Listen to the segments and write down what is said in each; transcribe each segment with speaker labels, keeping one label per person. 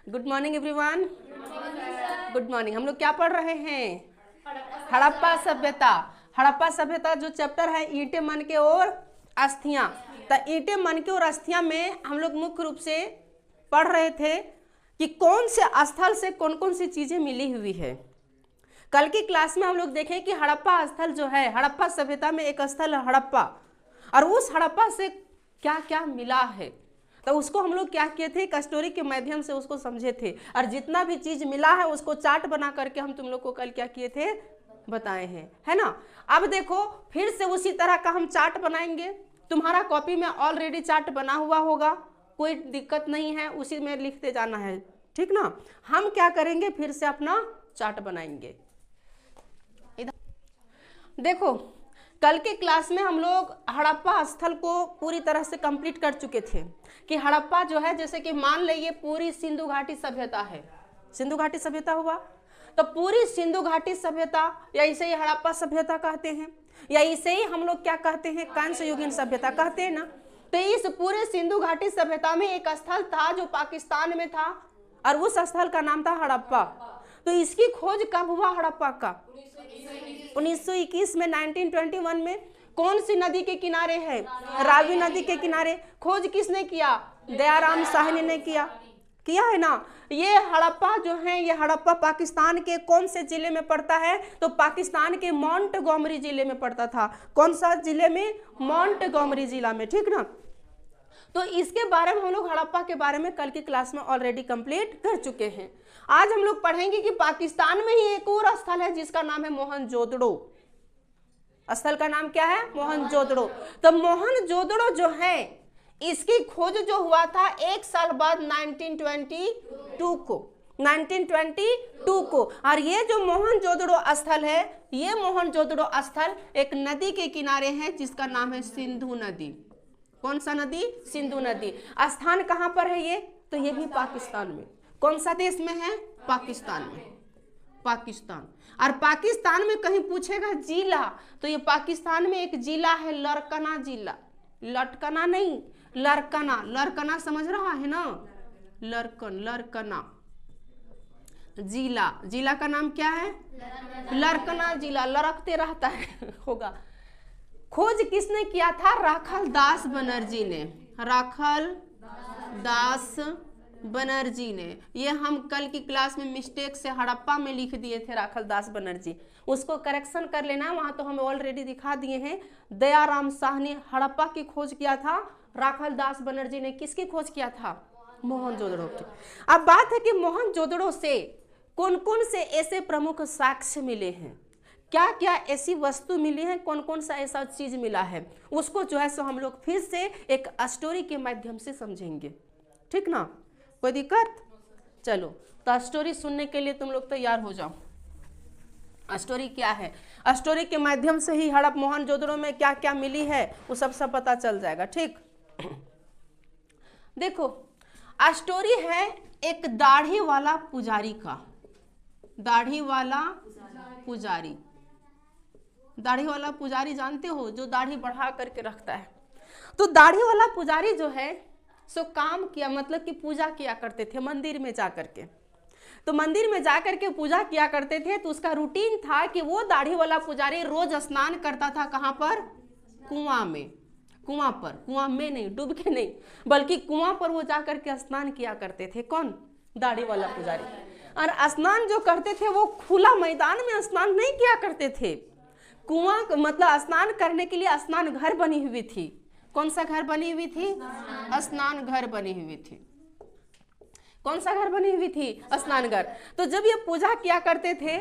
Speaker 1: Good morning everyone. Good morning. हम लोग क्या पढ़ रहे हैं? हड़प्पा सभ्यता। हड़प्पा सभ्यता जो चैप्टर है ईंटें मन के और अस्थियां। तो ईंटें मन के और अस्थियां में हम लोग मुख्य रूप से पढ़ रहे थे कि कौन से स्थल से कौन कौन सी चीजें मिली हुई है। कल की क्लास में हम लोग देखें कि हड़प्पा स्थल जो है, हड़प्पा सभ्यता में एक स्थल है हड़प्पा, और उस हड़प्पा से क्या क्या मिला है तो उसको हम लोग क्या किए थे, एक स्टोरी के माध्यम से उसको समझे थे, और जितना भी चीज मिला है उसको चार्ट बना करके हम तुम लोग को कल क्या किए थे, बताए हैं, है ना। अब देखो फिर से उसी तरह का हम चार्ट बनाएंगे। तुम्हारा कॉपी में ऑलरेडी चार्ट बना हुआ होगा, कोई दिक्कत नहीं है, उसी में लिखते जाना है, ठीक ना। हम क्या करेंगे, फिर से अपना चार्ट बनाएंगे। देखो कल के क्लास में हम लोग हड़प्पा स्थल को पूरी तरह से कंप्लीट कर चुके थे कि हड़प्पा जो है, जैसे कि मान लीजिए पूरी सिंधु घाटी सभ्यता है, सिंधु घाटी सभ्यता हुआ तो पूरी सिंधु घाटी सभ्यता या इसे ही हड़प्पा सभ्यता कहते हैं, या इसे ही हम लोग क्या कहते हैं, कांस्य युगीन सभ्यता कहते हैं ना। तो इस पूरे सिंधु घाटी सभ्यता में एक स्थल था जो पाकिस्तान में था और उस स्थल का नाम था हड़प्पा। तो इसकी खोज कब हुआ हड़प्पा का? 1921 में, 1921 में। कौन सी नदी के किनारे है? रावी नदी के किनारे। खोज किसने किया? दयाराम साहनी ने किया है ना। ये हड़प्पा जो है, ये हड़प्पा पाकिस्तान के कौन से जिले में पड़ता है? तो पाकिस्तान के मोंटगोमरी जिले में पड़ता था। कौन सा जिले में? मोंटगोमरी जिला में, ठीक ना। तो इसके बारे में हम लोग हड़प्पा के बारे में कल की क्लास में ऑलरेडी कंप्लीट कर चुके हैं। आज हम लोग पढ़ेंगे कि पाकिस्तान में ही एक और स्थल है जिसका नाम है मोहनजोदड़ो। स्थल का नाम क्या है? मोहनजोदड़ो। तो मोहनजोदड़ो जो है, इसकी खोज जो हुआ था एक साल बाद 1922 को। और ये जो मोहनजोदड़ो स्थल है, ये मोहनजोदड़ो स्थल एक नदी के किनारे है जिसका नाम है सिंधु नदी। कौन सा नदी? सिंधु नदी। स्थान कहां पर है ये? तो ये भी पाकिस्तान में। कौन सा देश में है? पाकिस्तान में। पाकिस्तान। और पाकिस्तान में कहीं पूछेगा जिला, तो ये पाकिस्तान में एक जिला है लरकना जिला। लटकना नहीं, लरकना। लरकना समझ रहा है ना? लरकना जिला। जिला का नाम क्या है? लरकना जिला। लरकते रहता है होगा। खोज किसने किया था? राखल दास बनर्जी ने। राखल दास बनर्जी ने। ये हम कल की क्लास में मिस्टेक से हड़प्पा में लिख दिए थे राखल दास बनर्जी, उसको करेक्शन कर लेना। वहां तो हम ऑलरेडी दिखा दिए हैं। दयाराम साह ने हड़प्पा की खोज किया था, राखल दास बनर्जी ने किसकी खोज किया था? मोहनजोदड़ो की। अब बात है कि मोहनजोदड़ो से कौन कौन से ऐसे प्रमुख साक्ष्य मिले हैं, क्या क्या ऐसी वस्तु मिली है, कौन कौन सा ऐसा चीज मिला है, उसको जो है सो हम लोग फिर से एक स्टोरी के माध्यम से समझेंगे, ठीक ना। कोई दिक्कत? चलो तो स्टोरी सुनने के लिए तुम लोग तैयार हो जाओ। स्टोरी क्या है? स्टोरी के माध्यम से ही हड़प मोहनजोदड़ो में क्या क्या मिली है वो सब पता चल जाएगा, ठीक। देखो स्टोरी है एक दाढ़ी वाला पुजारी का। दाढ़ी वाला पुजारी। दाढ़ी वाला पुजारी जानते हो, जो दाढ़ी बढ़ा करके रखता है। तो दाढ़ी वाला पुजारी जो है सो काम किया, मतलब कि पूजा किया करते थे मंदिर में जा करके। तो मंदिर में जा करके पूजा किया करते थे। तो उसका रूटीन था कि वो दाढ़ी वाला पुजारी रोज स्नान करता था। कहाँ पर? कुआं में। कुआं पर, कुआं में नहीं, डूब के नहीं, बल्कि कुआं पर वो जा करके स्नान किया करते थे। कौन? दाढ़ी वाला पुजारी। और स्नान जो करते थे वो खुला मैदान में स्नान नहीं किया करते थे। कुआं मतलब स्नान करने के लिए स्नान घर बनी हुई थी। कौन सा घर बनी हुई थी? स्नान घर बनी हुई थी। कौन सा घर बनी हुई थी? स्नान घर। तो जब ये पूजा किया करते थे,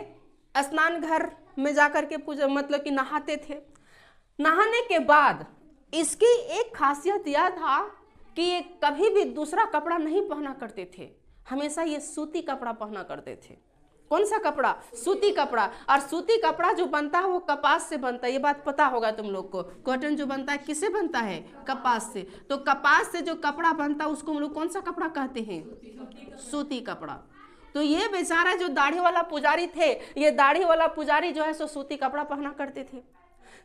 Speaker 1: स्नान घर में जाकर के पूजा मतलब कि नहाते थे। नहाने के बाद इसकी एक खासियत यह था कि ये कभी भी दूसरा कपड़ा नहीं पहना करते थे, हमेशा ये सूती कपड़ा पहना करते थे। कौन सा कपड़ा? सूती कपड़ा। और सूती कपड़ा जो बनता है वो कपास से बनता है, ये बात पता होगा तुम लोग को। कॉटन जो बनता है किससे बनता है? कपास से। तो कपास से जो कपड़ा बनता है उसको हम लोग कौन सा कपड़ा कहते हैं? सूती कपड़ा। तो ये बेचारा जो दाढ़ी वाला पुजारी थे, ये दाढ़ी वाला पुजारी जो है सो सूती कपड़ा पहना करते थे।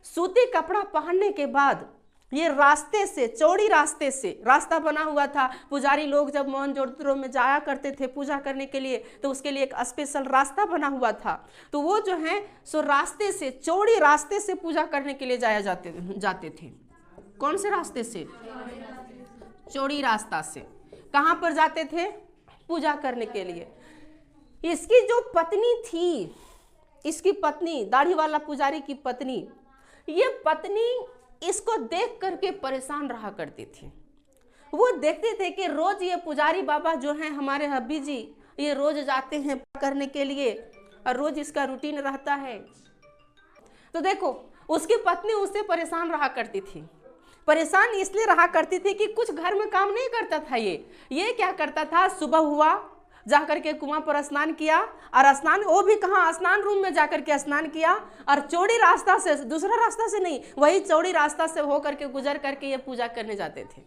Speaker 1: सूती कपड़ा पहनने के बाद ये रास्ते से, चौड़ी रास्ते से रास्ता बना हुआ था। पुजारी लोग जब मोहनजोदड़ो में जाया करते थे पूजा करने के लिए तो उसके लिए एक स्पेशल रास्ता बना हुआ था। तो वो जो है सो रास्ते से, चौड़ी रास्ते से पूजा करने के लिए जाते थे। कौन से रास्ते से? चौड़ी रास्ता से। कहाँ पर जाते थे? पूजा करने के लिए। इसकी जो पत्नी थी, इसकी पत्नी, दाढ़ी वाला पुजारी की पत्नी, ये पत्नी इसको देख करके परेशान रहा करती थी। वो देखते थे कि रोज ये पुजारी बाबा जो हैं हमारे हब्बी जी, ये रोज जाते हैं करने के लिए और रोज इसका रूटीन रहता है। तो देखो उसकी पत्नी उससे परेशान रहा करती थी। परेशान इसलिए रहा करती थी कि कुछ घर में काम नहीं करता था। ये क्या करता था, सुबह हुआ जाकर के कुआं पर स्नान किया, और स्नान वो भी कहाँ, स्नान रूम में जाकर के स्नान किया, और चौड़ी रास्ता से, दूसरा रास्ता से नहीं, वही चौड़ी रास्ता से होकर के गुजर करके ये पूजा करने जाते थे।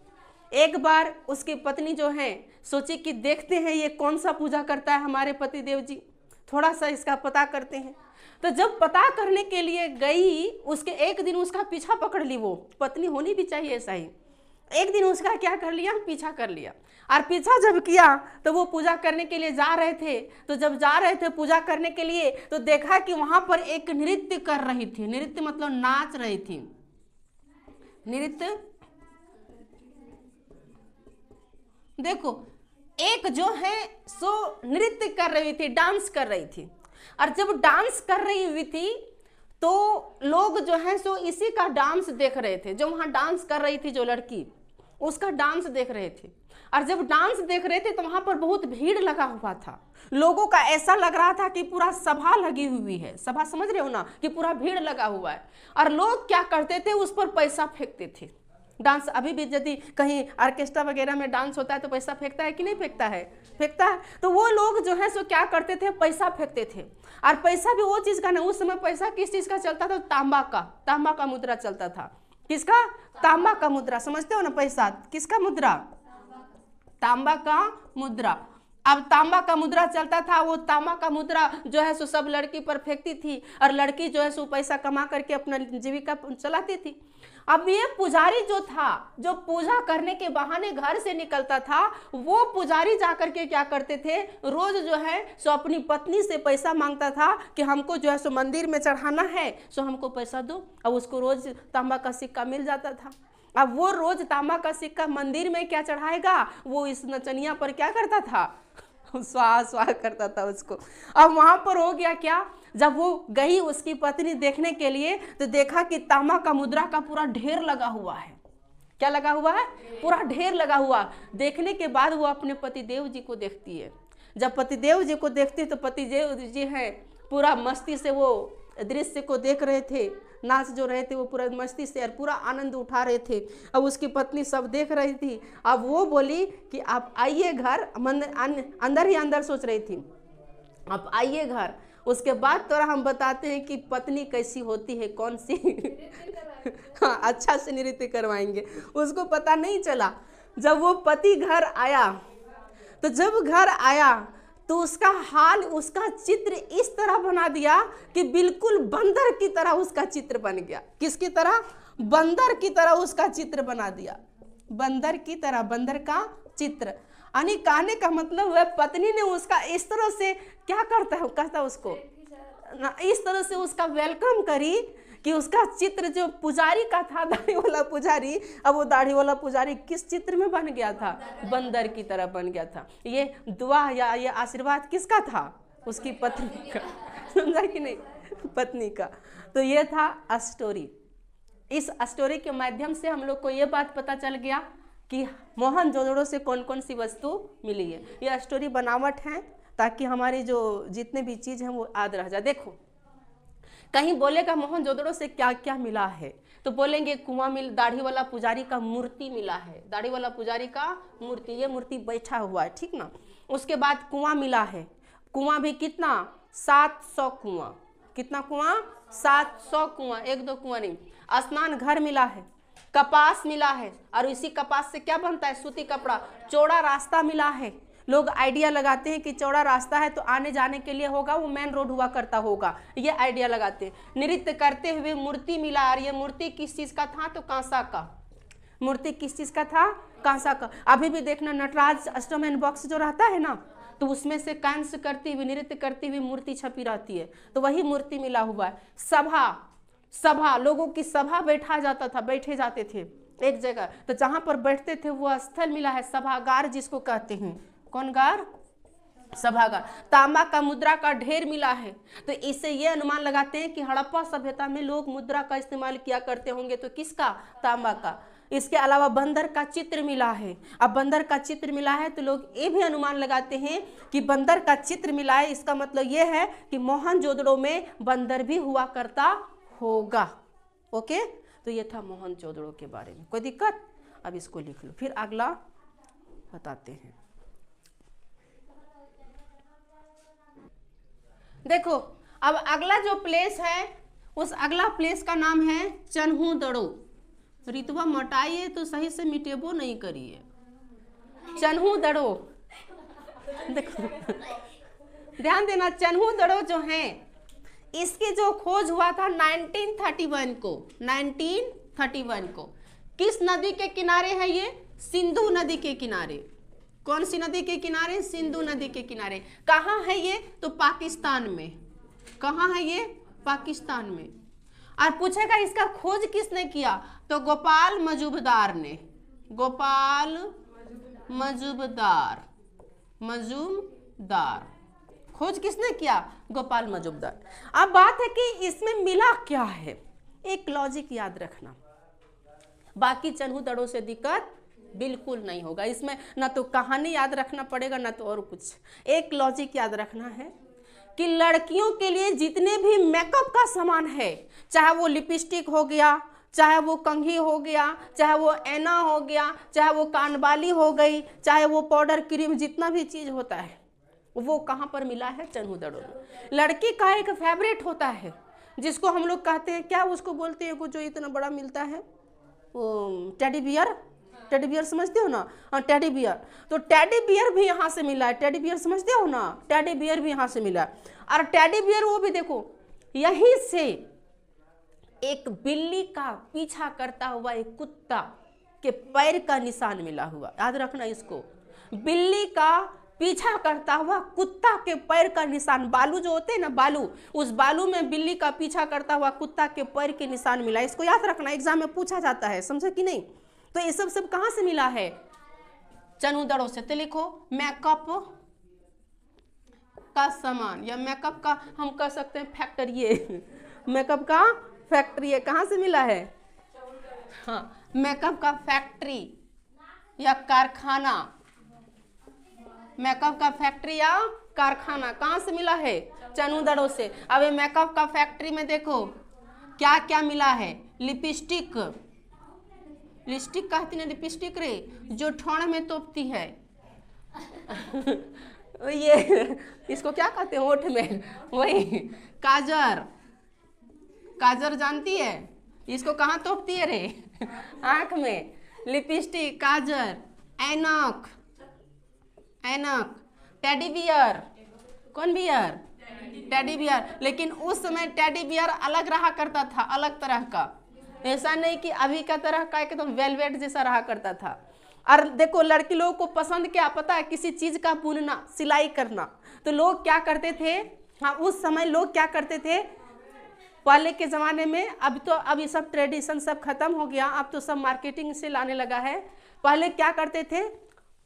Speaker 1: एक बार उसकी पत्नी जो है सोची कि देखते हैं ये कौन सा पूजा करता है हमारे पति देव जी, थोड़ा सा इसका पता करते हैं। तो जब पता करने के लिए गई, उसके एक दिन उसका पीछा पकड़ ली। वो पत्नी होनी भी चाहिए ऐसा ही। एक दिन उसका क्या कर लिया, पीछा कर लिया, और पीछा जब किया तो वो पूजा करने के लिए जा रहे थे। तो जब जा रहे थे पूजा करने के लिए तो देखा कि वहां पर एक नृत्य कर रही थी। नृत्य मतलब नाच रही थी। नृत्य देखो, एक जो है सो नृत्य कर रही थी, डांस कर रही थी। और जब डांस कर रही हुई थी तो लोग जो है सो इसी का डांस देख रहे थे। जो वहां डांस कर रही थी जो लड़की, उसका डांस देख रहे थे। और जब डांस देख रहे थे तो वहां पर बहुत भीड़ लगा हुआ था। लोगों का ऐसा लग रहा था कि पूरा सभा लगी हुई है। सभा समझ रहे हो ना, कि पूरा भीड़ लगा हुआ है। और लोग क्या करते थे, उस पर पैसा फेंकते थे। डांस अभी भी यदि कहीं ऑर्केस्ट्रा वगैरह में डांस होता है तो पैसा फेंकता है कि नहीं फेंकता है? फेंकता है। तो वो लोग जो है सो क्या करते थे, पैसा फेंकते थे। और पैसा भी वो चीज का नहीं, उस समय पैसा किस चीज का चलता था? तांबा का मुद्रा चलता था। किसका? तांबा का मुद्रा। समझते हो ना, पैसा किसका मुद्रा? तांबा का मुद्रा। अब तांबा का मुद्रा चलता था। वो तांबा का मुद्रा जो है सो सब लड़की पर फेंकती थी, और लड़की जो है सो पैसा कमा करके अपना जीविका चलाती थी। अब ये पुजारी जो था, जो पूजा करने के बहाने घर से निकलता था, वो पुजारी जाकर के क्या करते थे, रोज जो है सो अपनी पत्नी से पैसा मांगता था कि हमको जो है सो मंदिर में चढ़ाना है, सो हमको पैसा दो। अब उसको रोज तांबा का सिक्का मिल जाता था। अब वो रोज तांबा का सिक्का मंदिर में क्या चढ़ाएगा, वो इस नचनिया पर क्या करता था, स्वाहा करता था उसको। अब वहां पर हो गया क्या, जब वो गई उसकी पत्नी देखने के लिए तो देखा कि तांबा का मुद्रा का पूरा ढेर लगा हुआ है। क्या लगा हुआ है? पूरा ढेर लगा हुआ। देखने के बाद वो अपने पतिदेव जी को देखती है। जब पतिदेव जी को देखती है तो पतिदेव जी हैं पूरा मस्ती से वो दृश्य को देख रहे थे, नाच जो रहे थे वो पूरा मस्ती से और पूरा आनंद उठा रहे थे। अब उसकी पत्नी सब देख रही थी। अब वो बोली कि आप आइए घर, अंदर ही अंदर सोच रही थी, आप आइए घर। उसके बाद तो हम बताते हैं कि पत्नी कैसी होती है, कौन सी हाँ, अच्छा से नृत्य करवाएंगे। उसको पता नहीं चला। जब वो पति घर आया तो जब घर आया तो उसका हाल, उसका चित्र इस तरह बना दिया कि बिल्कुल बंदर की तरह उसका चित्र बन गया। किसकी तरह? बंदर की तरह उसका चित्र बना दिया। बंदर की तरह, बंदर का चित्र। यानी कहने का मतलब है पत्नी ने उसका इस तरह से क्या करता है, कहता उसको इस तरह से उसका वेलकम करी कि उसका चित्र जो पुजारी का था, दाढ़ी वाला पुजारी, अब वो दाढ़ी वाला पुजारी किस चित्र में बन गया था? बंदर की तरह बन गया था। ये दुआ या ये आशीर्वाद किसका था? उसकी पत्नी का। समझा कि नहीं? पत्नी का। तो ये था स्टोरी। इस स्टोरी के माध्यम से हम लोग को ये बात पता चल गया कि मोहनजोदड़ो से कौन कौन सी वस्तु मिली है। ये स्टोरी बनावट है ताकि हमारी जो जितने भी चीज़ हैं वो याद रह जाए। देखो कहीं बोलेगा मोहनजोदड़ो से क्या क्या मिला है तो बोलेंगे कुआं मिल, दाढ़ी वाला पुजारी का मूर्ति मिला है, दाढ़ी वाला पुजारी का मूर्ति, ये मूर्ति बैठा हुआ है, ठीक ना। उसके बाद कुआं मिला है। कुआं भी कितना? 700 कुआं। कितना कुआं? 700 कुआं, एक दो कुआं नहीं। स्नान घर मिला है। कपास मिला है, और इसी कपास से क्या बनता है? सूती कपड़ा। चौड़ा रास्ता मिला है। लोग आइडिया लगाते हैं कि चौड़ा रास्ता है तो आने जाने के लिए होगा, वो मेन रोड हुआ करता होगा, ये आइडिया लगाते हैं। नृत्य करते हुए मूर्ति मिला, और ये मूर्ति किस चीज का था? तो कांसा का। मूर्ति किस चीज का था? कांसा का। अभी भी देखना नटराज अष्टमैन बॉक्स जो रहता है ना, तो उसमें से कांस करती हुई, नृत्य करती हुई मूर्ति छपी रहती है, तो वही मूर्ति मिला हुआ है। सभा, लोगों की सभा बैठा जाता था, बैठे जाते थे एक जगह, तो जहां पर बैठते थे वो स्थल मिला है, सभागार जिसको कहते हैं। कौन गार? सभागार। तांबा का मुद्रा का ढेर मिला है, तो इससे ये अनुमान लगाते हैं कि हड़प्पा सभ्यता में लोग मुद्रा का इस्तेमाल किया करते होंगे, तो किसका? तांबा का। इसके अलावा बंदर का चित्र मिला है। अब बंदर का चित्र मिला है तो लोग ये भी अनुमान लगाते हैं कि बंदर का चित्र मिला है, इसका मतलब ये है कि मोहनजोदड़ो में बंदर भी हुआ करता होगा। ओके, तो ये था मोहनजोदड़ो के बारे में। कोई दिक्कत? अब इसको लिख लो, फिर अगला बताते हैं। देखो, अब अगला जो प्लेस है, उस अगला प्लेस का नाम है चन्हूदड़ो। रितवा मटाइए तो सही से मिटेबो नहीं करिए। चन्हूदड़ो, देखो ध्यान देना, चन्हूदड़ो जो है इसकी जो खोज हुआ था 1931 को। 1931 को। किस नदी के किनारे है ये? सिंधु नदी के किनारे। कौन सी नदी के किनारे? सिंधु नदी के किनारे। कहाँ है ये? तो पाकिस्तान में। कहाँ है ये? पाकिस्तान में। और पूछेगा इसका खोज किसने किया? तो गोपाल मजूमदार ने। गोपाल मजूमदार, खोज किसने किया? गोपाल मजूमदार। अब बात है कि इसमें मिला क्या है, एक लॉजिक याद रखना। बाकी चन्हूदड़ो से दिक्कत बिल्कुल नहीं होगा इसमें, ना तो कहानी याद रखना पड़ेगा ना तो और कुछ। एक लॉजिक याद रखना है कि लड़कियों के लिए जितने भी मेकअप का सामान है, चाहे वो लिपस्टिक हो गया, चाहे वो कंघी हो गया, चाहे वो ऐना हो गया, चाहे वो कानबाली हो गई, चाहे वो पाउडर क्रीम, जितना भी चीज होता है वो कहाँ पर मिला है? चन्हूदड़ो में। लड़की का एक फेवरेट होता है जिसको हम लोग कहते हैं, क्या उसको बोलते हैं, जो इतना बड़ा मिलता है, वो टेडी बियर। टेडी बियर समझते हो ना? हाँ, टेडी बियर। तो टेडी बियर भी यहाँ से मिला है। टेडी बियर समझते हो ना? टेडी बियर भी यहाँ से मिला है। और टेडी बियर वो भी देखो, यहीं से एक बिल्ली का पीछा करता हुआ एक कुत्ता के पैर का निशान मिला हुआ। याद रखना इसको, बिल्ली का पीछा करता हुआ कुत्ता के पैर का निशान। बालू जो होते हैं ना, बालू, उस बालू में बिल्ली का पीछा करता हुआ कुत्ता के पैर के निशान मिला। इसको याद रखना, एग्जाम में पूछा जाता है, समझे कि नहीं? तो ये सब कहां से मिला है? चन्हूदड़ो से। तो लिखो मेकअप का सामान, या मेकअप का हम कह सकते हैं फैक्ट्री। मेकअप का फैक्ट्री कहां से मिला है? हाँ, मेकअप का फैक्ट्री या कारखाना। मेकअप का फैक्ट्री या कारखाना कहां से मिला है? चन्हूदड़ो से। अब ये मेकअप का फैक्ट्री में देखो क्या क्या मिला है। लिपस्टिक, लिपस्टिक कहती ना, लिपस्टिक रे, जो ठोड़ में तोपती है। ये इसको क्या कहते हैं? होठ में। वही काजर, काजर जानती है? इसको कहाँ तोपती है रे? आंख में। लिपस्टिक, काजर, ऐनक, ऐनक, टेडी बियर। कौन बियर? Teddy bear. लेकिन उस समय टेडी बियर अलग रहा करता था, अलग तरह का। ऐसा नहीं कि अभी का तरह का एकदम वेलवेट जैसा रहा करता था। और देखो लड़की लोगों को पसंद क्या पता है? किसी चीज का बुनना, सिलाई करना। तो लोग क्या करते थे? हाँ, उस समय लोग क्या करते थे पहले के ज़माने में? अब ये सब ट्रेडिशन सब खत्म हो गया, अब तो सब मार्केटिंग से लाने लगा है। पहले क्या करते थे?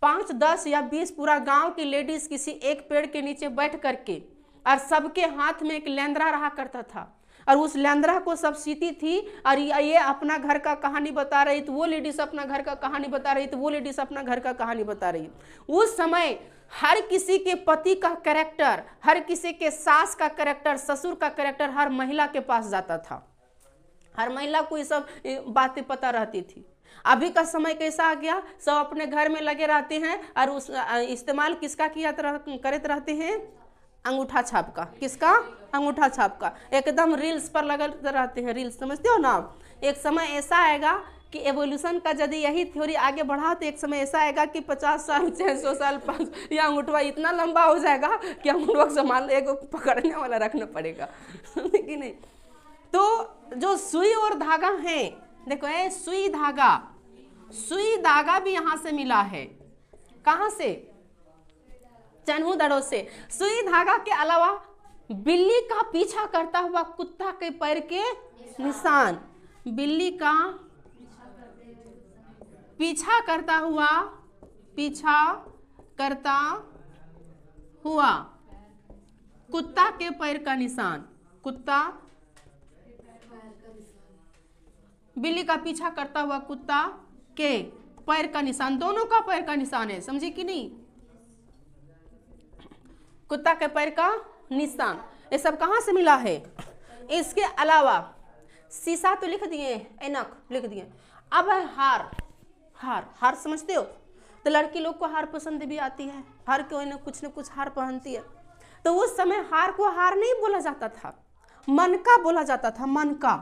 Speaker 1: 5, 10 या 20 पूरा गांव की लेडीज किसी एक पेड़ के नीचे बैठ करके, और सबके हाथ में एक लेंदरा रहा करता था, और उस लेंदरा को सब सीती थी। और ये अपना घर का कहानी बता रही, तो वो लेडीज अपना घर का कहानी बता रही, तो वो लेडीज अपना घर का कहानी बता रही। उस समय हर किसी के पति का कैरेक्टर, हर किसी के सास का कैरेक्टर, ससुर का कैरेक्टर हर महिला के पास जाता था। हर महिला को ये सब बातें पता रहती थी। अभी का समय कैसा आ गया? सब अपने घर में लगे रहते हैं, और उस इस्तेमाल किसका करते रहते हैं? अंगूठा छाप का। किसका? अंगूठा छाप का। एकदम रील्स पर लगे रहते हैं। रील्स समझते हो ना? एक समय ऐसा आएगा कि एवोल्यूशन का यदि यही थ्योरी आगे बढ़ा तो एक समय ऐसा आएगा कि 50 साल 100 साल 5 या अंगूठा इतना लंबा हो जाएगा कि अंगूठा संभाल एक पकड़ने वाला रखना पड़ेगा। कि नहीं? तो जो सुई और धागा है, देखो ये सुई धागा सुई धागा भी यहाँ से मिला है। कहाँ से? चन्हू दड़ों से। सुई धागा के अलावा बिल्ली का पीछा करता हुआ कुत्ता के पैर के निशान, बिल्ली का पीछा करता हुआ कुत्ता के पैर का निशान, कुत्ता बिल्ली का पीछा करता हुआ कुत्ता के पैर का निशान, दोनों का पैर का निशान है, समझे कि नहीं? कुत्ता के पैर का निशान, ये सब कहाँ से मिला है? इसके अलावा शीशा तो लिख दिए, ऐनक लिख दिए। अब है हार। हार समझते हो? तो लड़की लोग को हार पसंद भी आती है, हर कोई न कुछ हार पहनती है। तो उस समय हार को हार नहीं बोला जाता था, मनका बोला जाता था, मनका।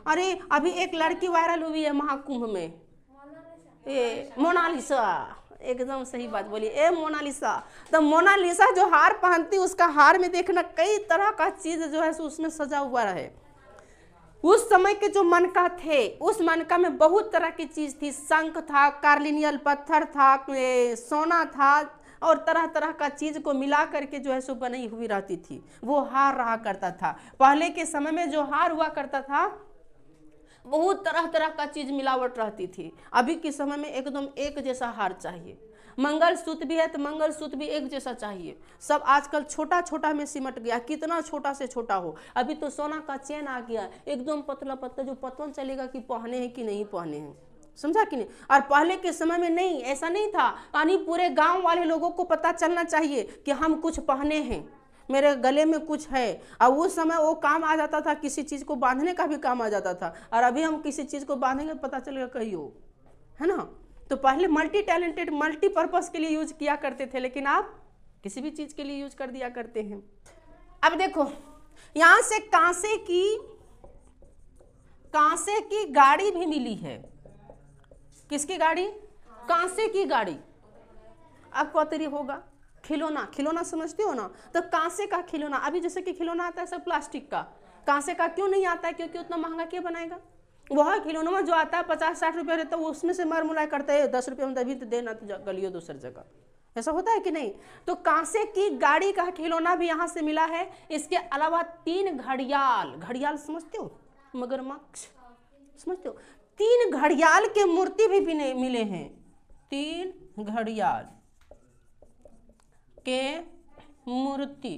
Speaker 1: अरे अभी एक लड़की वायरल हुई है महाकुंभ में, ये मोनालिसा, एकदम सही बात बोली, ए मोनालिसा। तो मोनालिसा जो हार पहनती, उसका हार में देखना कई तरह का चीज जो है उसमें सजा हुआ रहे। उस समय के जो मनका थे, उस मनका में बहुत तरह की चीज थी, शंख था, कार्लिनियल पत्थर था, सोना था, और तरह तरह का चीज को मिला करके जो है सो बनी हुई रहती थी, वो हार रहा करता था। पहले के समय में जो हार हुआ करता था, बहुत तरह तरह का चीज मिलावट रहती थी। अभी के समय में एकदम एक जैसा हार चाहिए। मंगलसूत्र भी है तो मंगलसूत्र भी एक जैसा चाहिए। सब आजकल छोटा छोटा में सिमट गया, कितना छोटा से छोटा हो। अभी तो सोना का चेन आ गया, एकदम पतला पतला, जो पता चलेगा कि पहने हैं कि नहीं पहने हैं, समझा कि नहीं? और पहले के समय में नहीं, ऐसा नहीं था। यानी पूरे गांव वाले लोगों को पता चलना चाहिए कि हम कुछ पहने हैं, मेरे गले में कुछ है। और उस समय वो काम आ जाता था, किसी चीज को बांधने का भी काम आ जाता था। और अभी हम किसी चीज को बांधेंगे पता चलेगा कहीं हो, है ना? तो पहले मल्टी टैलेंटेड, मल्टीपर्पज के लिए यूज किया करते थे, लेकिन आप किसी भी चीज के लिए यूज कर दिया करते हैं। अब देखो, यहां से कांसे की गाड़ी भी मिली है। किसकी गाड़ी? कांसे की गाड़ी। अब कौतरी होगा, खिलौना समझते हो ना? तो कांसे का खिलौना, अभी जैसे कि खिलौना आता है सब प्लास्टिक का, कांसे का क्यों नहीं आता है? क्योंकि उतना महंगा क्या बनाएगा? वह खिलौना जो आता है 50-60 रुपये रहता है, वो उसमें से मार मुलाय करता है, 10 रुपये में तभी तो देना, तो गलियो दूसरी जगह। ऐसा होता है कि नहीं? तो कांसे की गाड़ी का खिलौना भी यहाँ से मिला है। इसके अलावा 3 घड़ियाल समझते हो? मगरमच्छ समझते हो? 3 घड़ियाल के मूर्ति भी मिले हैं। 3 घड़ियाल के मूर्ति,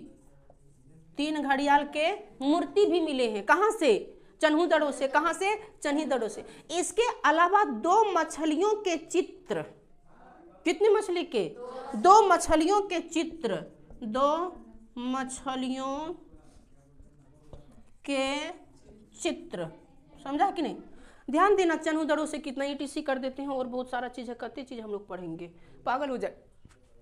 Speaker 1: 3 घड़ियाल के मूर्ति भी मिले हैं। कहाँ से? चन्हू दड़ों से। कहाँ से? चन्ही दड़ों से। इसके अलावा 2 मछलियों के चित्र। कितनी मछली के? 2 मछलियों के चित्र। 2 मछलियों के चित्र, समझा कि नहीं? ध्यान देना, चन्हू दड़ों से कितना ETC कर देते हैं, और बहुत सारा चीज है, कत्ती चीज हम लोग पढ़ेंगे, पागल हो जाए।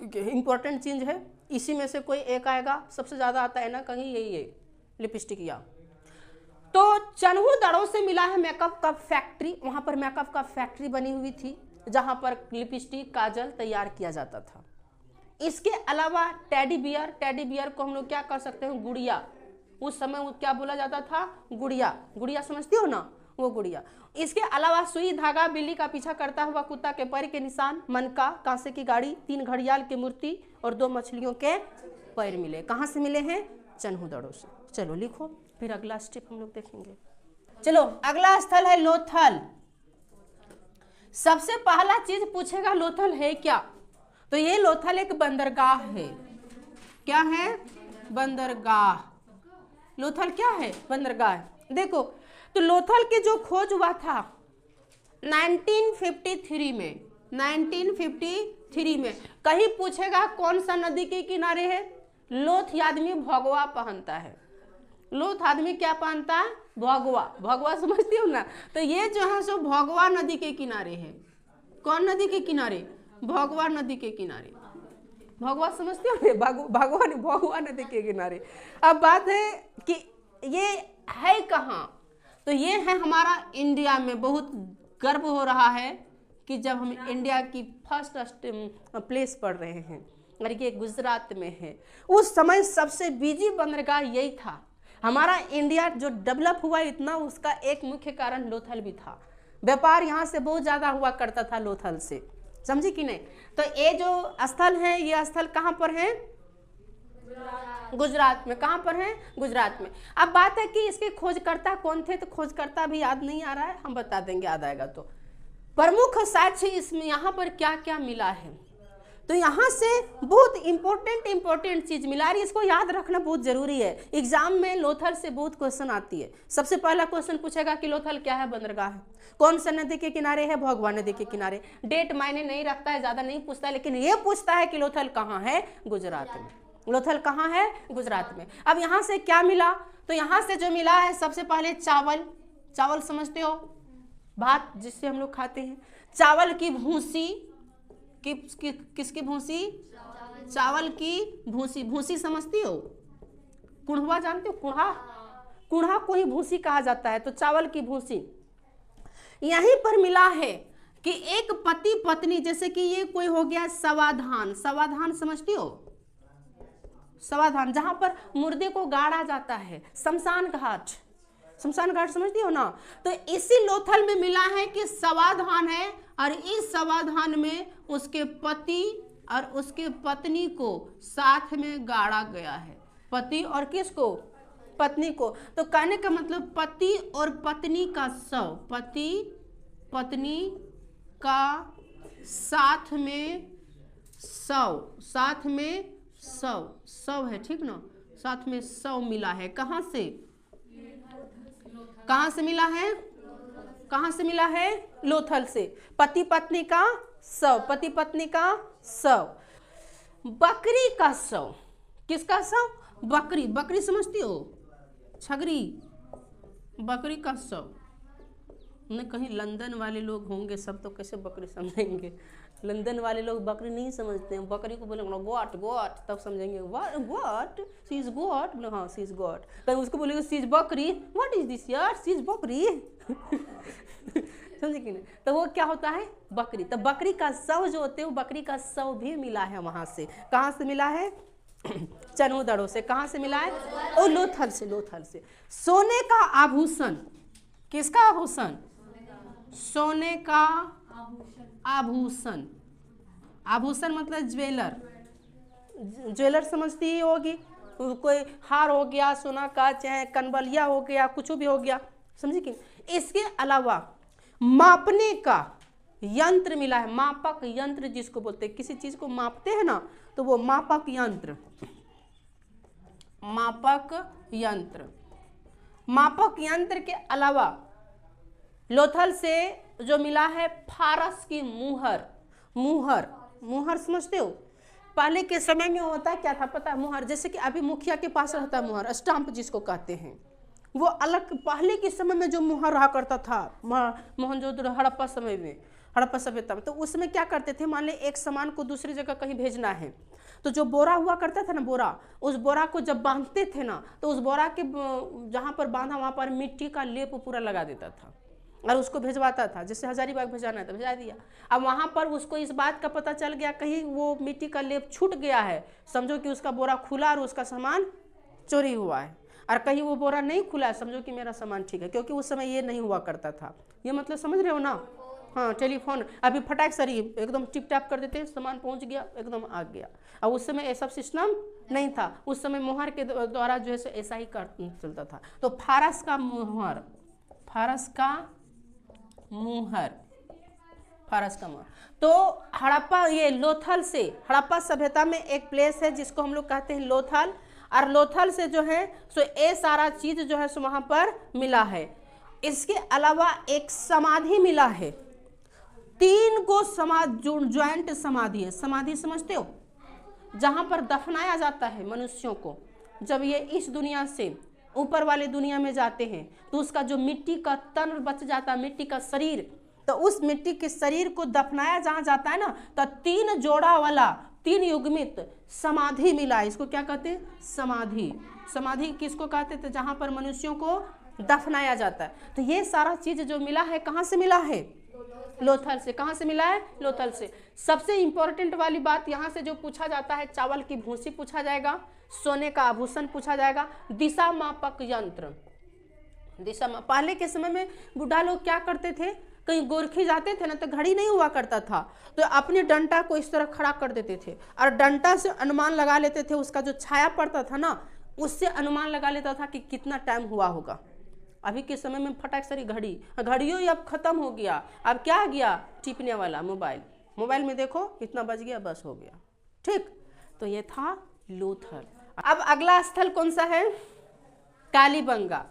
Speaker 1: इंपॉर्टेंट चीज है, इसी में से कोई एक आएगा। सबसे ज्यादा आता है ना कहीं, यही है लिपस्टिक। या तो चन्हू दड़ों से मिला है मेकअप का फैक्ट्री। वहां पर मेकअप का फैक्ट्री बनी हुई थी, जहां पर लिपस्टिक, काजल तैयार किया जाता था। इसके अलावा टेडी बियर को हम लोग क्या कर सकते हैं? गुड़िया। उस समय वो क्या बोला जाता था? गुड़िया समझती हो ना? वो गुड़िया। इसके अलावा सुई धागा, बिल्ली का पीछा करता हुआ कुत्ता के पैर के निशान, मनका, कांसे की गाड़ी, 3 घड़ियाल की मूर्ति और 2 मछलियों के पैर मिले। कहाँ से मिले हैं? चन्हू दड़ों से। चलो लिखो, फिर अगला स्टेप हम लोग देखेंगे। चलो, अगला स्थल है लोथल। सबसे पहला चीज पूछेगा लोथल है क्या? तो ये लोथल एक बंदरगाह है। क्या है? बंदरगाह। लोथल क्या है? बंदरगाह। देखो, तो लोथल की जो खोज हुआ था 1953 में, 1953 में। कहीं पूछेगा कौन सा नदी के किनारे है? लोथ आदमी भगवा पहनता है। लोथ आदमी क्या पहनता है? भगवा समझती हो ना? तो ये जो है सो भगवा नदी के किनारे है। कौन नदी के किनारे? भगवा नदी के किनारे। भगवा समझते हो? भगवा नदी के किनारे। अब बात है कि ये है कहाँ? तो ये है हमारा इंडिया में। बहुत गर्व हो रहा है कि जब हम इंडिया की फर्स्ट प्लेस पढ़ रहे हैं, और ये गुजरात में है। उस समय सबसे बिजी बंदरगाह यही था। हमारा इंडिया जो डेवलप हुआ इतना, उसका एक मुख्य कारण लोथल भी था। व्यापार यहाँ से बहुत ज्यादा हुआ करता था लोथल से, समझी कि नहीं। तो ये जो स्थल है, ये स्थल कहाँ पर है? गुजरात में। कहाँ पर है? गुजरात में। अब बात है कि इसके खोजकर्ता कौन थे, तो खोजकर्ता भी याद नहीं आ रहा है, हम बता देंगे याद आएगा तो। प्रमुख साक्ष्य इसमें यहाँ पर क्या क्या मिला है, तो यहाँ से बहुत इंपॉर्टेंट चीज मिला रही है, इसको याद रखना बहुत जरूरी है। एग्जाम में लोथल से बहुत क्वेश्चन आती है। सबसे पहला क्वेश्चन पूछेगा कि लोथल क्या है? बंदरगाह है। कौन सा नदी के किनारे है? भोगवा नदी के किनारे। डेट मायने नहीं रखता है, ज्यादा नहीं पूछता है, लेकिन ये पूछता है कि लोथल कहाँ है? गुजरात में। लोथल कहाँ है? गुजरात में। अब यहाँ से क्या मिला, तो यहाँ से जो मिला है सबसे पहले चावल। चावल समझते हो, भात जिससे हम लोग खाते हैं। चावल की भूसी, किसकी भूसी? चावल की भूसी। भूसी समझती हो? कुढ़वा जानते हो? कुढ़ा को ही भूसी कहा जाता है, तो चावल की भूसी। यहीं पर मिला है कि एक पति पत्नी, जैसे कि ये कोई हो गया सवाधान। सवाधान समझती हो? सवाधान जहां पर मुर्दे को गाड़ा जाता है, शमशान घाट। शमशान घाट समझती हो ना। तो इसी लोथल में मिला है कि सवाधान है, और इस सवाधान में उसके पति और उसके पत्नी को साथ में गाड़ा गया है। पति और किसको? पत्नी को। तो कहने का मतलब पति और पत्नी का शव, पति पत्नी का साथ में शव, साथ में शव है, ठीक ना, साथ में शव मिला है। कहां से? कहां से मिला है? कहां से मिला है? लोथल से। पति पत्नी का शव, पति पत्नी का शव। बकरी का शव। किसका शव? बकरी। बकरी समझती हो? छगरी। बकरी का शव। न कहीं लंदन वाले लोग होंगे सब, तो कैसे बकरी समझेंगे? लंदन वाले लोग बकरी नहीं समझते हैं। बकरी को बोलेंगे गोट गोट, तब समझेंगे। What C is got? बोले हाँ सी इज गोट। कहीं उसको बोलेंगे सी इज बकरी, व्हाट इज दिस यार? सी इज बकरी। समझे कि नहीं? तो वो क्या होता है? बकरी। तो बकरी का शव जो होते हैं, वो बकरी का शव भी मिला है वहां से। कहाँ से मिला है? चनोदड़ों से। कहाँ से मिला है? ओ लोथल से। लोथल से। सोने का आभूषण। किसका आभूषण? सोने का आभूषण। आभूषण मतलब ज्वेलर। ज्वेलर समझती ही होगी, कोई हार हो गया सोना का, चाहे कनबलिया हो गया, कुछ भी हो गया, समझी कि? इसके अलावा मापने का यंत्र मिला है। मापक यंत्र जिसको बोलते हैं, किसी चीज को मापते हैं ना, तो वो मापक यंत्र। मापक यंत्र। मापक यंत्र के अलावा लोथल से जो मिला है फारस की मुहर। मुहर, मुहर समझते हो? पहले के समय में होता है क्या था पता है? मुहर, जैसे कि अभी मुखिया के पास रहता है मुहर, स्टाम्प जिसको कहते हैं, वो अलग। पहले के समय में जो मुहर रहा करता था, मोहनजोदड़ो हड़प्पा समय में, हड़प्पा सभ्यता में, तो उसमें क्या करते थे, मान ले एक सामान को दूसरी जगह कहीं भेजना है, तो जो बोरा हुआ करता था ना, बोरा, उस बोरा को जब बांधते थे ना, तो उस बोरा के जहाँ पर बांधा वहाँ पर मिट्टी का लेप पूरा लगा देता था और उसको भिजवाता था। जैसे हजारीबाग भेजाना है तो भेजा दिया। अब वहाँ पर उसको इस बात का पता चल गया कहीं वो मिट्टी का लेप छूट गया है, समझो कि उसका बोरा खुला और उसका सामान चोरी हुआ है, और कहीं वो बोरा नहीं खुला है, समझो कि मेरा सामान ठीक है, क्योंकि उस समय ये नहीं हुआ करता था। ये मतलब समझ रहे हो ना? हाँ, टेलीफोन अभी फटाक सरी एकदम टिप टैप कर देते, सामान पहुंच गया, एकदम आ गया। और उस समय ये सब सिस्टम नहीं था, उस समय मुहर के द्वारा जो है ऐसा ही चलता था। तो फारस का मुहर, फारस का मुहर, फारस का मुहर। तो हड़प्पा, ये लोथल से, हड़प्पा सभ्यता में एक प्लेस है जिसको हम लोग कहते हैं लोथल, और लोथल से जो है सो ये सारा चीज जो है सो वहां पर मिला है। इसके अलावा एक समाधि मिला है, 3 को ज्वाइंट समाधि है। समाधि समझते हो? जहां पर दफनाया जाता है मनुष्यों को, जब ये इस दुनिया से ऊपर वाले दुनिया में जाते हैं, तो उसका जो मिट्टी का तन बच जाता है, मिट्टी का शरीर, तो उस मिट्टी के शरीर को दफनाया जहां जाता है ना, तो 3 जोड़ा वाला, 3 युग्मित समाधि मिला है। इसको क्या कहते हैं? समाधि। समाधि किसको कहते थे? जहां पर मनुष्यों को दफनाया जाता है। तो ये सारा चीज जो मिला है कहां से मिला है? लोथल से। कहां से मिला है? लोथल से। सबसे इंपॉर्टेंट वाली बात यहाँ से जो पूछा जाता है, चावल की भूसी पूछा जाएगा, सोने का आभूषण पूछा जाएगा, दिशा मापक यंत्र। दिशा पहले के समय में बुढ़ा लोग क्या करते थे, कहीं गोरखी जाते थे ना तो घड़ी नहीं हुआ करता था, तो अपने डंडा को इस तरह खड़ा कर देते थे और डंडा से अनुमान लगा लेते थे, उसका जो छाया पड़ता था ना उससे अनुमान लगा लेता था कि कितना टाइम हुआ होगा। अभी के समय में फटाक से घड़ियों ही अब खत्म हो गया। अब क्या आ गया? टिपने वाला मोबाइल में देखो कितना बज गया, बस हो गया। ठीक, तो ये था लूथर। अब अगला स्थल कौन सा है? कालीबंगा।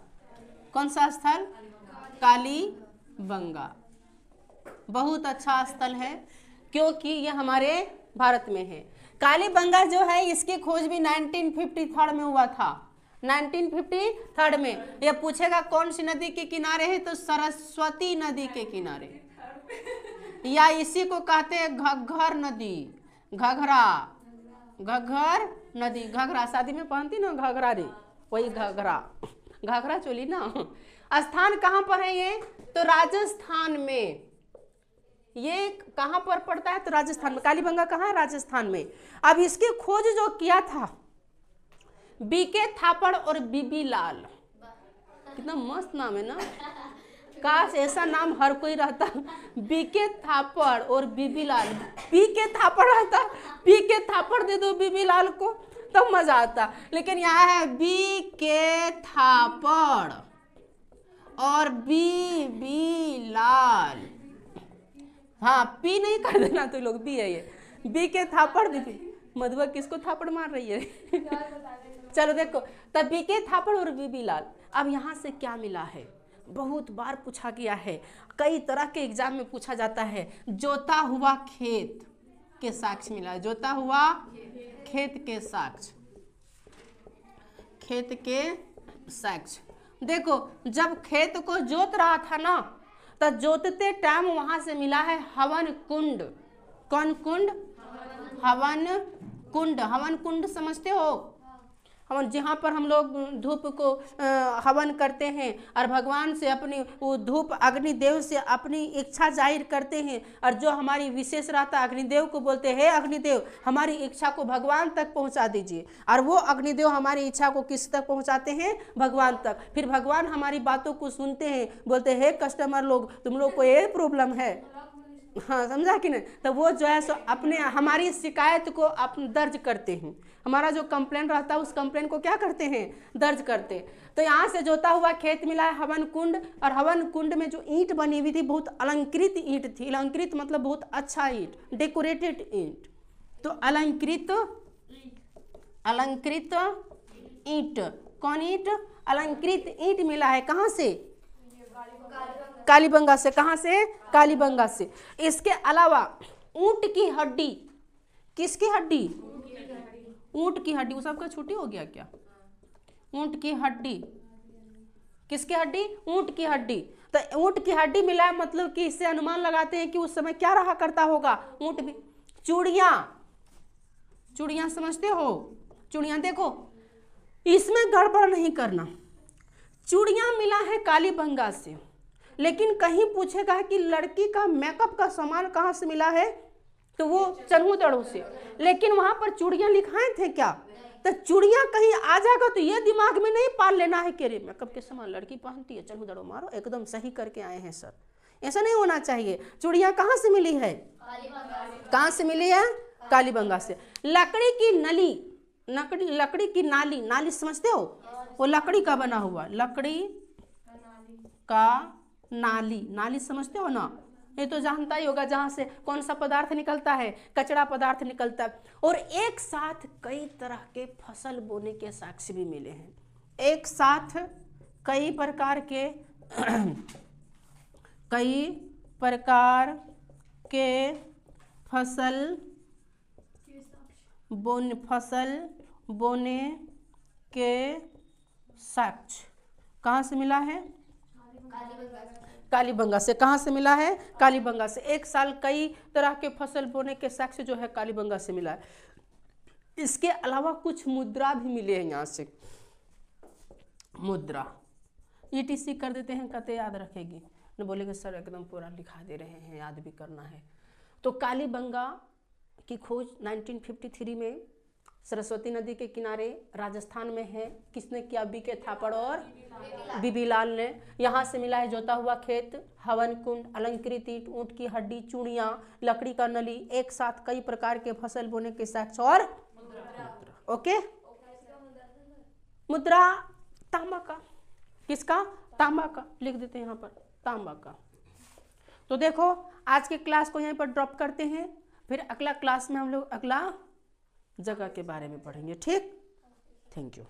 Speaker 1: कौन सा स्थल? कालीबंगा। बहुत अच्छा स्थल है क्योंकि ये हमारे भारत में है। कालीबंगा जो है इसकी खोज भी 1953 में हुआ था। 1953 में। ये पूछेगा कौन सी नदी के किनारे है, तो सरस्वती नदी के किनारे, या इसी को कहते हैं घग्घर नदी, घग्घर नदी। घघरा शादी में पहनती ना घघरा रे, वही घघरा चोली ना। स्थान कहाँ पर है ये? तो राजस्थान में। ये कहाँ पर पड़ता है? तो राजस्थान में। कालीबंगा कहाँ है? राजस्थान में। अब इसकी खोज जो किया था बीके थापड़ और बीबी लाल। कितना मस्त नाम है ना, काश ऐसा नाम हर कोई रहता। बीके थापड़ और बीबी लाल। बीके थापड़ रहता, बीके थापड़ दे दो बीबी लाल को तो मजा आता, लेकिन यहाँ है बीके थापड़ और बीबी लाल। हाँ, पी नहीं कर देना तो लोग, बी है ये। बीके थापड़ बीबी। मधुआ किसको थापड़ मार रही है? चलो देखो, तब बीके थापड़ और बीबी लाल। अब यहाँ से क्या मिला है? बहुत बार पूछा गया है, कई तरह के एग्जाम में पूछा जाता है। जोता हुआ खेत के साक्ष्य मिला है। जोता हुआ खेत के साक्ष्य, खेत के साक्ष्य। देखो, जब खेत को जोत रहा था ना, तो जोतते टाइम वहां से मिला है हवन कुंड। कौन कुंड? हवन कुंड। हवन कुंड समझते हो? हवन, जहाँ पर हम लोग धूप को हवन करते हैं और भगवान से अपनी वो धूप अग्निदेव से अपनी इच्छा जाहिर करते हैं, और जो हमारी विशेष रहता है अग्निदेव को बोलते हैं, हे अग्निदेव हमारी इच्छा को भगवान तक पहुँचा दीजिए। और वो अग्निदेव हमारी इच्छा को किस तक पहुँचाते हैं? भगवान तक। फिर भगवान हमारी बातों को सुनते हैं, बोलते हैं हे कस्टमर लोग, तुम लोग को ये प्रॉब्लम है। हाँ, समझा कि नहीं? तो वो जो है सो अपने हमारी शिकायत को दर्ज करते हैं। हमारा जो कंप्लेंट रहता है उस कंप्लेंट को क्या करते हैं? दर्ज करते। तो यहाँ से जोता हुआ खेत मिला है हवन कुंड, और हवन कुंड में जो ईंट बनी हुई थी बहुत अलंकृत ईंट थी। अलंकृत मतलब बहुत अच्छा ईंट, डेकोरेटेड ईंट। तो अलंकृत ईंट। कौन ईंट? अलंकृत ईंट मिला है। कहाँ से? कालीबंगा से। कहाँ से? कालीबंगा से। इसके अलावा ऊंट की हड्डी। किसकी हड्डी? ऊंट की हड्डी। वो सबका छुट्टी हो गया क्या? ऊंट की हड्डी। किसकी हड्डी? ऊंट की हड्डी। तो ऊंट की हड्डी मिला है, मतलब कि इससे अनुमान लगाते हैं कि उस समय क्या रहा करता होगा ऊंट भी। चूड़ियां। चूड़ियां समझते हो? चूड़ियां देखो, इसमें गड़बड़ नहीं करना। चूड़ियां मिला है कालीबंगा से, लेकिन कहीं पूछेगा कि लड़की का मेकअप का सामान कहाँ से मिला है, तो वो चन्हू से। लेकिन वहां पर चूड़ियां लिखाए थे क्या? तो चूड़ियां कहीं आ जाएगा तो ये दिमाग में नहीं पाल लेना है कि मेकअप के सामान लड़की पहनती है, चन्हू दड़ो मारो, एकदम सही करके आए हैं सर। ऐसा नहीं होना चाहिए। चूड़ियां कहाँ से मिली है? कहाँ से मिली है? कालीबंगा से। लकड़ी की नली, लकड़ी की नाली। नाली समझते हो? वो लकड़ी का बना हुआ, लकड़ी का नाली। नाली समझते हो ना? ये तो जानता ही होगा, जहाँ से कौन सा पदार्थ निकलता है? कचरा पदार्थ निकलता है। और एक साथ कई तरह के फसल बोने के साक्ष्य भी मिले हैं। एक साथ कई प्रकार के फसल बोने के साक्ष्य कहाँ से मिला है? कालीबंगा से। कहाँ से मिला है? कालीबंगा से। एक साल कई तरह के फसल बोने के साक्ष्य जो है कालीबंगा से मिला है। इसके अलावा कुछ मुद्रा भी मिले हैं यहाँ से। मुद्रा ETC कर देते हैं, कहते याद रखेगी, न बोलेंगे सर एकदम पूरा लिखा दे रहे हैं, याद भी करना है। तो कालीबंगा की खोज 1953 में सरस्वती नदी के किनारे राजस्थान में है। किसने किया? बीके थापड़ और बीबी लाल ने। यहाँ से मिला है जोता हुआ खेत, हवन कुंड, अलंकृत ईंट, ऊंट की हड्डी, चूड़ियाँ, लकड़ी का नली, एक साथ कई प्रकार के फसल बोने के साक्ष्य और ओके। मुद्रा तांबा का, किसका? तांबा का, लिख देते हैं यहाँ पर तांबा का। तो देखो आज के क्लास को यहीं पर ड्रॉप करते हैं, फिर अगला क्लास में हम लोग अगला जगह के बारे में पढ़ेंगे। ठीक, थैंक यू।